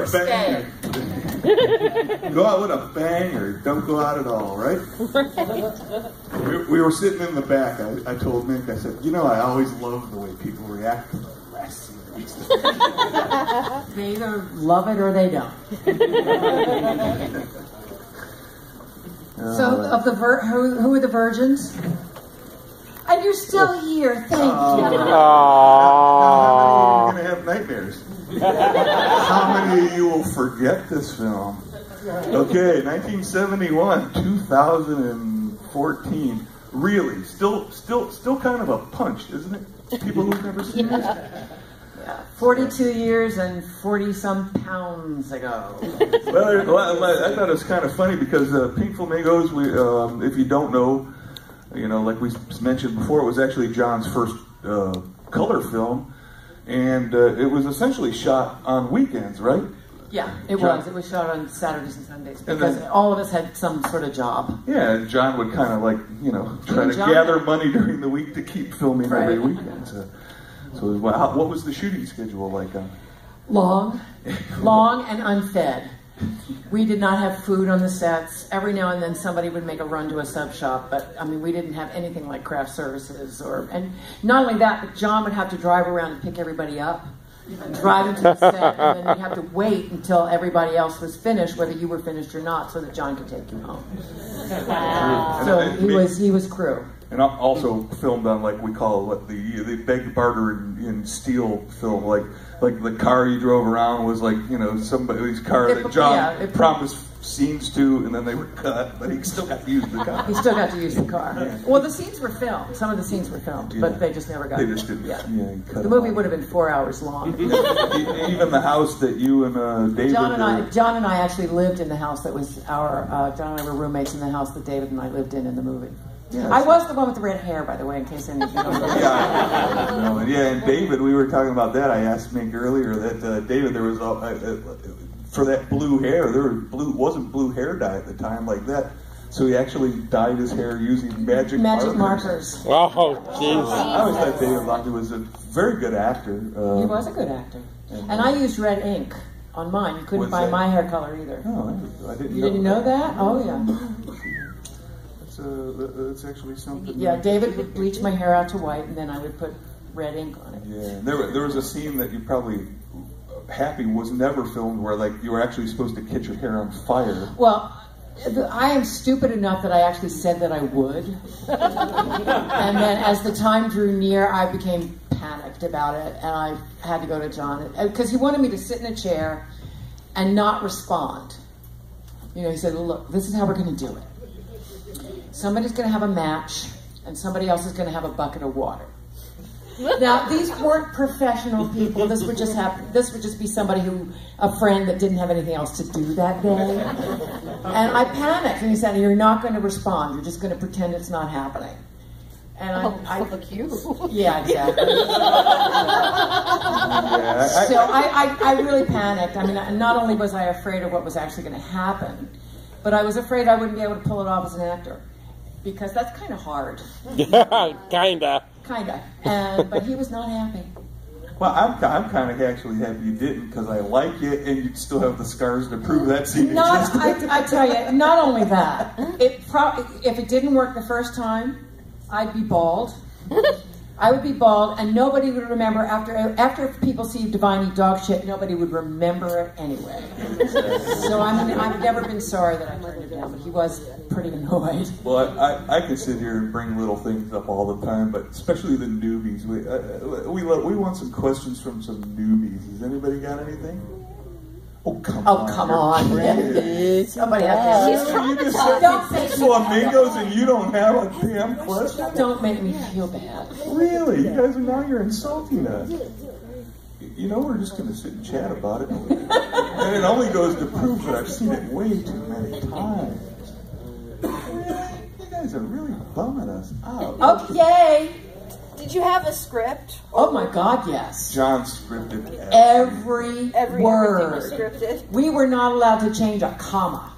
a banger. Go out with a bang or don't go out at all, right? We were sitting in the back. I told Mink, I said, you know, I always love the way people react to the last series. They either love it or they don't. So, of the who are the virgins? And you're still here. Thank you. How many are going to have nightmares? How many of you will forget this film? Okay, 1971, 2014. Really, still kind of a punch, isn't it? People who've never seen it. Yeah, 42 years and 40-some pounds ago. Well, I thought it was kind of funny because Pink Flamingos, if you don't know, you know, like we mentioned before, it was actually John's first color film, and it was essentially shot on weekends, right? Yeah, it was. It was shot on Saturdays and Sundays because all of us had some sort of job. Yeah, and John would kind of like, you know, try to gather money during the week to keep filming every weekend. So what was the shooting schedule like? Long and unfed. We did not have food on the sets. Every now and then somebody would make a run to a sub shop, but I mean, we didn't have anything like craft services and not only that, but John would have to drive around and pick everybody up, drive into the set, and then you'd have to wait until everybody else was finished, whether you were finished or not, so that John could take you home. Wow. So he was crew. And also filmed on, like we call what the beg, barter, and steal film, like the car you drove around was like, you know, somebody's car that John promised scenes to, and then they were cut, but he still got to use the car. He still got to use the car. Yeah. Well, the scenes were filmed. Some of the scenes were filmed, but they just never got. They just didn't. Yeah. Cut the movie would have been 4 hours long. Even the house that you and David. John and I actually lived in the house that was our. John and I were roommates in the house that David and I lived in the movie. Yeah, I was the one with the red hair, by the way, in case any of you don't know. And David, we were talking about that. I asked Mink earlier that David, there was for that blue hair, wasn't blue hair dye at the time like that. So he actually dyed his hair using magic markers. Oh, jeez. I always thought David Lockwood was a very good actor. He was a good actor. And I used red ink on mine. You couldn't buy my hair color either. No, I didn't. You didn't know that? Oh, yeah. That's actually something. Yeah, David would bleach my hair out to white, and then I would put red ink on it. Yeah, there was a scene that you probably happy was never filmed where like you were actually supposed to catch your hair on fire. Well, I am stupid enough that I actually said that I would, and then as the time drew near, I became panicked about it, and I had to go to John because he wanted me to sit in a chair and not respond. You know, he said, "Look, this is how we're going to do it. Somebody's going to have a match, and somebody else is going to have a bucket of water." Now, these weren't professional people. This would just happen. This would just be somebody a friend that didn't have anything else to do that day. And I panicked, and he said, "You're not going to respond. You're just going to pretend it's not happening." And fuck you. Yeah, exactly. So I really panicked. I mean, not only was I afraid of what was actually going to happen, but I was afraid I wouldn't be able to pull it off as an actor. Because that's kind of hard. Yeah, kinda. But he was not happy. Well, I'm kind of actually happy you didn't because I like it, and you'd still have the scars to prove that scene existed. I tell you, not only that, if it didn't work the first time, I'd be bald. I would be bald, and nobody would remember after people see Divine eat dog shit. Nobody would remember it anyway. So I've never been sorry that I turned it down, but he was pretty annoyed. Well, I can sit here and bring little things up all the time, but especially the newbies. We want some questions from some newbies. Has anybody got anything? Oh, come on. Somebody has to. You just said Flamingos and you don't have a damn question? Don't make me feel bad. Really? You guys you're insulting us. You know, we're just going to sit and chat about it. And it only goes to prove that I've seen it way too many times. You guys are really bumming us out. Okay. Did you have a script? Oh my God, yes. John scripted every word. Everything was scripted. We were not allowed to change a comma.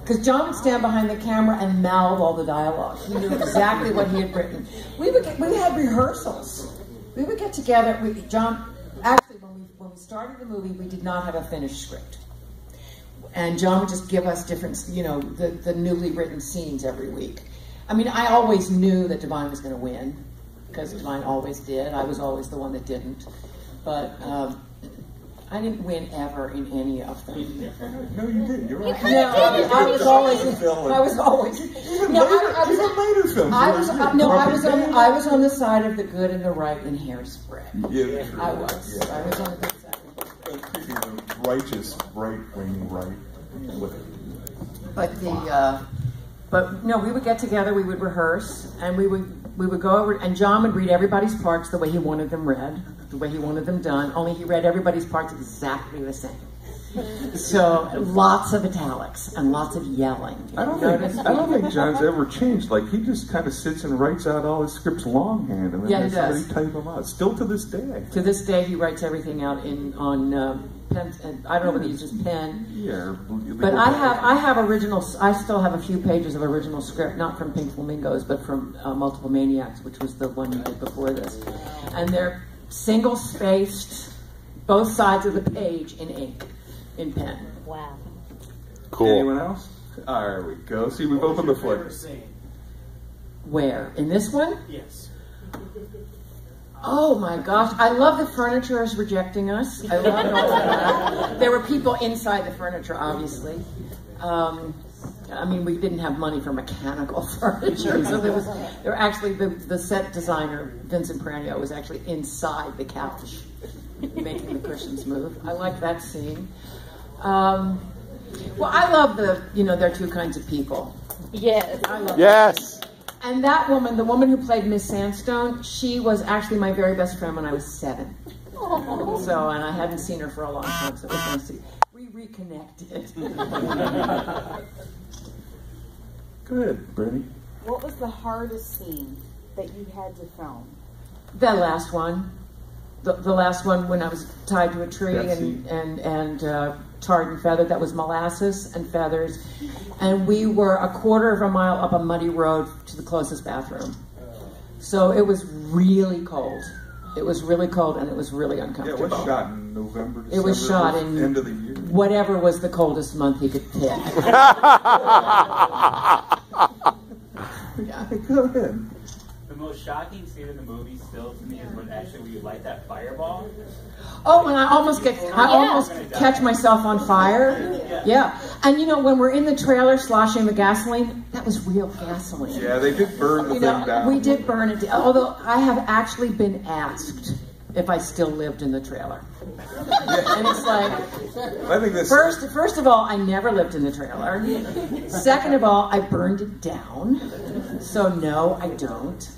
Because John would stand behind the camera and mouth all the dialogue. He knew exactly what he had written. We had rehearsals. We would get together with John. Actually, when when we started the movie, we did not have a finished script. And John would just give us different, you know, the newly written scenes every week. I mean, I always knew that Divine was going to win, because Divine always did. I was always the one that didn't. But I didn't win ever in any of them. No, you didn't. You're right. No, I was always. I was always. No, I was on the side of the good and the right in Hairspray. Yeah, true. I was. Yeah. I was on the good side. Righteous, right-wing, right. But no, we would get together, we would rehearse, and we would go over, and John would read everybody's parts the way he wanted them read, the way he wanted them done, only he read everybody's parts exactly the same. So lots of italics and lots of yelling. I don't think John's ever changed. Like, he just kind of sits and writes out all his scripts longhand, and then somebody type them out. Still to this day. To this day, he writes everything out on pen. I don't know whether he uses pen. Yeah. But I have original. I still have a few pages of original script, not from Pink Flamingos, but from Multiple Maniacs, which was the one you did before this, and they're single spaced, both sides of the page in ink. In pen. Wow. Cool. Anyone else? There we go. See, we've opened the floodgates. Where? In this one? Yes. Oh my gosh. I love the furniture is rejecting us. I love all of that. There were people inside the furniture, obviously. I mean, we didn't have money for mechanical furniture, so there were actually, the set designer, Vincent Pranio, was actually inside the couch making the cushions move. I like that scene. Well, I love there are two kinds of people. Yes. I love Yes. that. And that woman, the woman who played Miss Sandstone, she was actually my very best friend when I was 7. Oh. So, and I hadn't seen her for a long time, so it was nice to we reconnected. Go ahead, Brittany. What was the hardest scene that you had to film? That last one. The last one when I was tied to a tree Betsy. and tarred and feathered. That was molasses and feathers. And we were a quarter of a mile up a muddy road to the closest bathroom. So it was really cold. It was really cold and it was really Yeah, uncomfortable. it was shot in November, December. It was shot in end of the year. whatever was the coldest month he could pick. Yeah, go ahead. The most shocking scene in the movie still to me is when actually we light that fireball. Oh, and I almost catch myself on fire. Yeah. And you know, when we're in the trailer sloshing the gasoline, that was real gasoline. Yeah, they did burn the thing down. We did burn it down. Although I have actually been asked if I still lived in the trailer. And it's like, I think this first of all, I never lived in the trailer. Second of all, I burned it down. So no, I don't.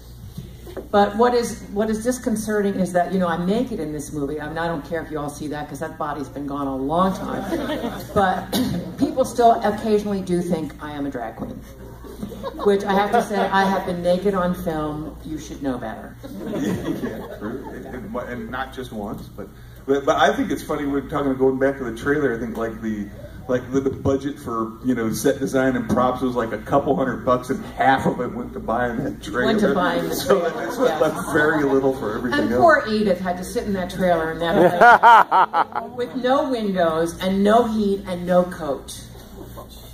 But what is disconcerting is that, you know, I'm naked in this movie. I mean, I don't care if you all see that because that body's been gone a long time. But people still occasionally do think I am a drag queen. Which I have to say, I have been naked on film. You should know better. Yeah, true. And not just once, but I think it's funny. We're going back to the trailer. I think the budget for, you know, set design and props was like a couple $100, and half of it went to buying that trailer. Went to buying the trailer. So it's left very little for everything and else. Poor Edith had to sit in that trailer in that place with no windows and no heat and no coat.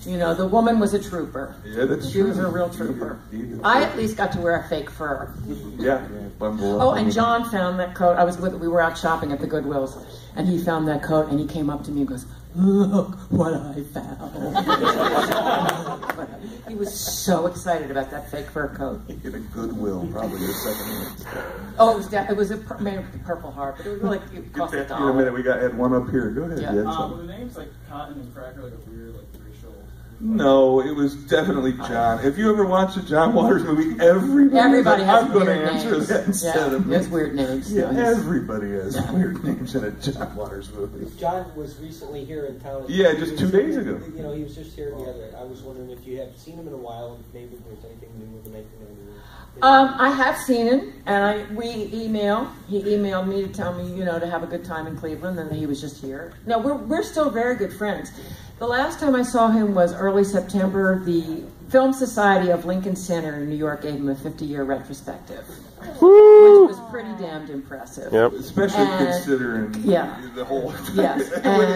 You know, the woman was a trooper. Yeah, that's She true. was a real trooper. Edith. I at least got to wear a fake fur. Yeah. Oh, and John found that coat. We were out shopping at the Goodwills, and he found that coat, and he came up to me and goes, "Look what I found." He was so excited about that fake fur coat. In a Goodwill, probably the second one. Oh, it was made of Purple Heart, but it was really, it cost In a $1. minute, we had one up here. Go ahead. Yeah. You had Were something. the names like Cotton and Cracker like a weird racial? No, it was definitely John. If you ever watch a John Waters movie, everybody has I'm going to weird answer names. that instead of me. There's weird names. Yeah, So everybody has weird names in a John Waters movie. John was recently here in town. Yeah, just 2 days ago. You know, he was just here the other. I was wondering if you have seen him in a while, and maybe there's anything new with the making of the movie. I have seen him, and we email. He emailed me to tell me, you know, to have a good time in Cleveland, and he was just here. No, we're still very good friends. The last time I saw him was early September. The Film Society of Lincoln Center in New York gave him a 50-year retrospective, which was pretty damned impressive. Yep. Especially considering the whole Yes.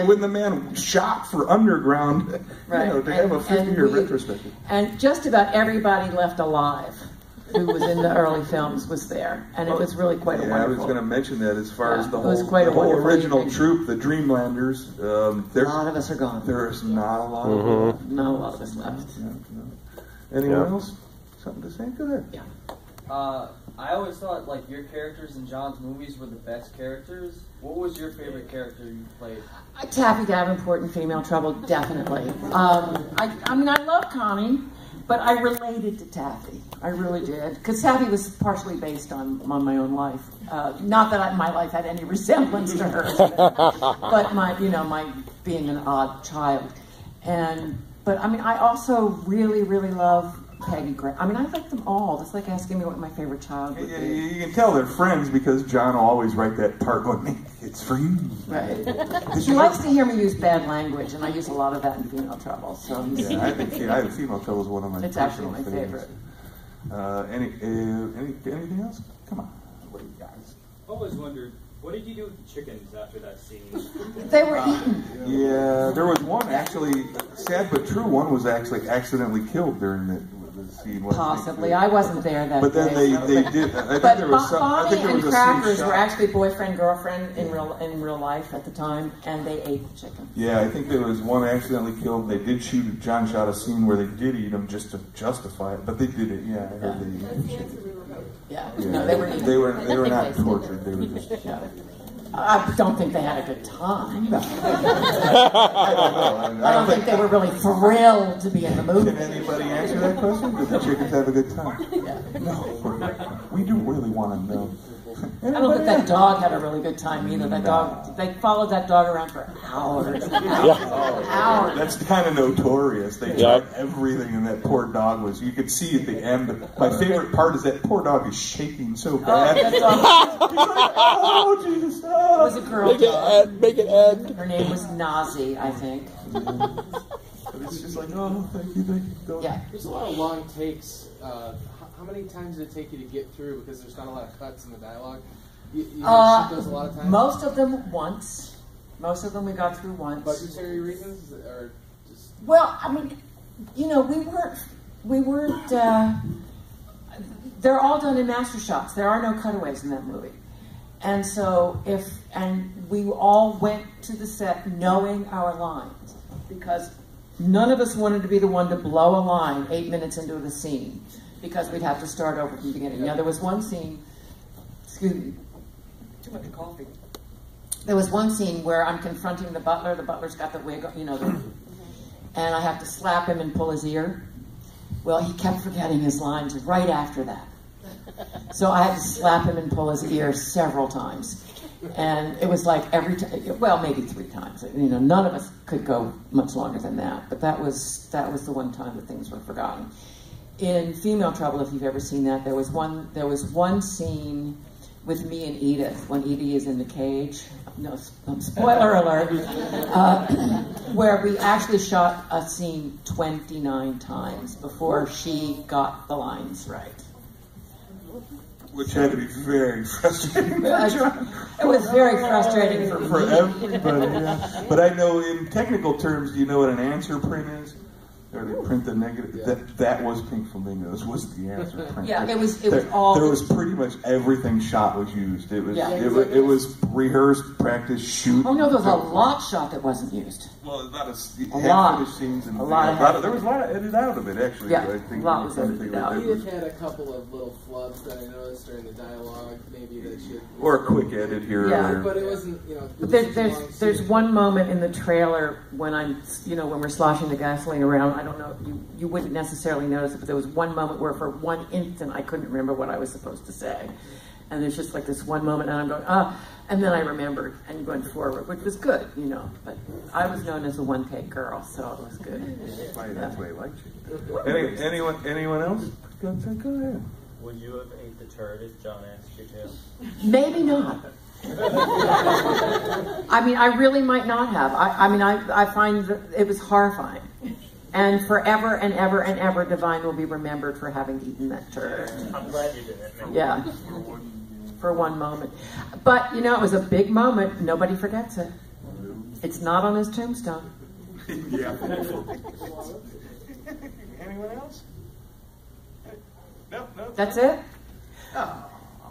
when the man shot for Underground, Right. you know, to have a 50-year retrospective. And just about everybody left alive who was in the early films was there, and it was really quite a wonderful. I was going to mention that as far as the it was whole, quite the a whole wonderful original evening. troupe, the Dreamlanders. A lot of us are gone. There's not a lot of them. Not a lot of us left. Anyone else? Something to say? Go ahead. Yeah. I always thought like your characters in John's movies were the best characters. What was your favorite character you played? Taffy Davenport in Female Trouble, definitely. I mean, I love Connie, but I related to Taffy. I really did, because Taffy was partially based on my own life. Not that my life had any resemblance to hers, but my being an odd child. But I mean, I also really, really love Peggy Gray. I mean, I like them all. It's like asking me what my favorite child would be. You can tell they're friends because John will always write that part going, "It's for you." Right. She likes to hear me use bad language, and I use a lot of that in Female Trouble. So yeah, I think Female Trouble is one of my it's personal actually my favorites. Anything else? Come on, what do you guys? I always wondered, what did you do with the chickens after that scene? They were eaten. Yeah, there was one actually, sad but true, one was actually accidentally killed during the scene. Possibly. I wasn't there that But then day. they did. I think But there was some. I Bonnie think there and was a Crackers scene were shot. actually boyfriend-girlfriend in real life at the time, and they ate the chicken. Yeah, I think there was one accidentally killed. They did shoot. John shot a scene where they did eat them just to justify it, but they did it. Yeah, I heard they ate the chicken. Yeah. Yeah. No, they were eaten. They were not tortured. They were just. Yeah. I don't think they had a good time. I don't know. I don't think they were really thrilled to be in the movie. Can anybody answer that question? Did the chickens have a good time? No. We do really want to know. I don't think that dog had a really good time either. That dog, they followed that dog around for hours. Hours. That's kind of notorious. They tried everything, and that poor dog was. You could see at the end. My favorite part is that poor dog is shaking so bad. That's awesome. He's like, oh Jesus! It was a girl dog. Make it end. Her name was Nazi, I think. But it's just like, oh, thank you. Go. Yeah. There's a lot of long takes. How many times did it take you to get through? Because there's not a lot of cuts in the dialogue. You shoot those a lot of times? Most of them once. Most of them we got through once. Budgetary reasons, or just? Well, I mean, we weren't. They're all done in master shots. There are no cutaways in that movie, and so we all went to the set knowing our lines because none of us wanted to be the one to blow a line 8 minutes into the scene because we'd have to start over from the beginning. Now there was one scene. Excuse me. Too much coffee. There was one scene where I'm confronting the butler. The butler's got the wig, and I have to slap him and pull his ear. Well, he kept forgetting his lines right after that. So I had to slap him and pull his ear several times. And it was like every time, well, maybe 3 times. None of us could go much longer than that. But that was the one time that things were forgotten. In Female Trouble, if you've ever seen that, there was one scene with me and Edith, when Edie is in the cage, no spoiler alert, where we actually shot a scene 29 times before she got the lines right. Which had to be very frustrating. It was very frustrating for everybody. Yeah. But I know in technical terms, do you know what an answer print is? Or they print the negative. Yeah. That was Pink Flamingos. Was the answer print? Yeah, it was all. There was pretty much everything shot was used. It was rehearsed, practice, shoot. Oh no, there was a lot shot that wasn't used. Well, a lot of scenes and there was a lot of edit out of it actually. Yeah, I think a lot was edited out. Edith had a couple of little flubs that I noticed during the dialogue. Maybe that should. Or a quick edit here. Yeah, or but it wasn't. But there's one moment in the trailer when when we're sloshing the gasoline around. I don't know. You wouldn't necessarily notice it, but there was one moment where for one instant I couldn't remember what I was supposed to say. And there's just like this one moment and I'm going, and then I remembered and going forward, which was good, But I was known as a one-take girl, so it was good. That's why I liked you. Anyone else? Go ahead. Would you have ate the turd if John asked you to? Maybe not. I mean, I really might not have. I find that it was horrifying. And forever and ever and ever, Divine will be remembered for having eaten that turd. I'm glad you did it. Yeah. For one moment. But, you know, it was a big moment. Nobody forgets it. It's not on his tombstone. Yeah. Anyone else? No. That's it? Oh,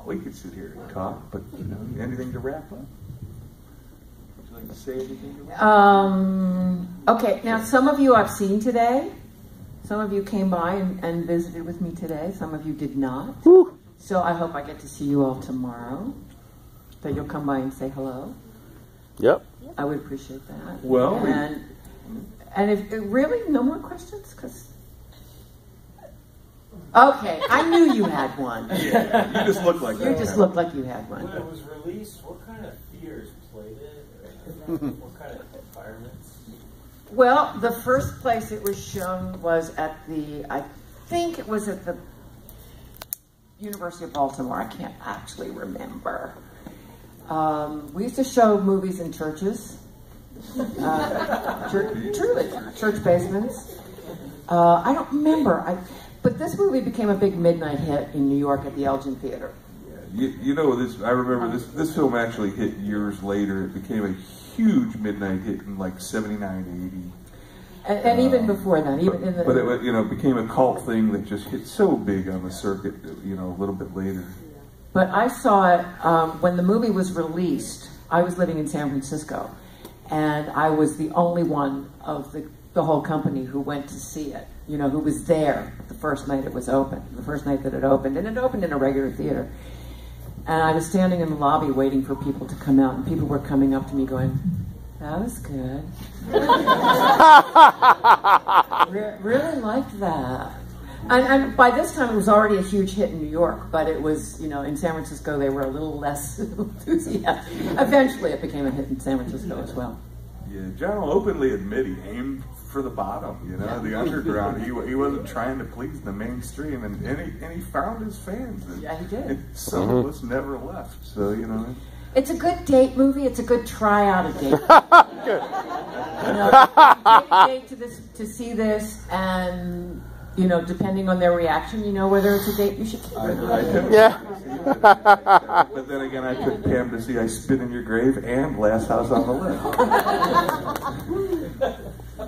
we could sit here and talk, but, you know, anything to wrap up? Would you like to say anything to wrap up? Okay, now some of you I've seen today. Some of you came by and visited with me today. Some of you did not. Woo. So I hope I get to see you all tomorrow. That you'll come by and say hello. Yep. I would appreciate that. Well, and if really no more questions, because okay, I knew you had one. Yeah, you just look like You just looked like you had one. When it was released, what kind of theaters played it? What kind of environments? Well, the first place it was shown was at I think it was at the University of Baltimore. I can't actually remember. We used to show movies in churches, truly, church basements. I don't remember. But this movie became a big midnight hit in New York at the Elgin Theater. Yeah, you know, I remember this film actually hit years later. It became a huge midnight hit in like 79, 80. And even before that, even in the... But it, you know, became a cult thing that just hit so big on the circuit, you know, a little bit later. But I saw it when the movie was released. I was living in San Francisco, and I was the only one of the whole company who went to see it. You know, who was there the first night it was open, the first night that it opened, and it opened in a regular theater. And I was standing in the lobby waiting for people to come out, and people were coming up to me going, "That was good." Really liked that. And by this time, it was already a huge hit in New York, but it was, you know, in San Francisco, they were a little less enthusiastic. Eventually, it became a hit in San Francisco as well. Yeah, John will openly admit he aimed for the bottom, you know, the underground. He wasn't trying to please the mainstream, and he found his fans. Yeah, he did. Some of us never left, so, you know. It's a good date movie. It's a good try out a date. Good. You know, take a date to see this, and you know, depending on their reaction, you know whether it's a date you should keep or not. Yeah. But then again, I took Pam to see I Spit in Your Grave and Last House on the Left.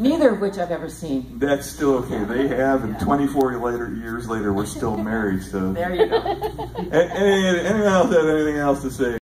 Neither of which I've ever seen. That's still okay. They have, and 24 years later, we're still married. So There you go. Anyone else have anything else to say?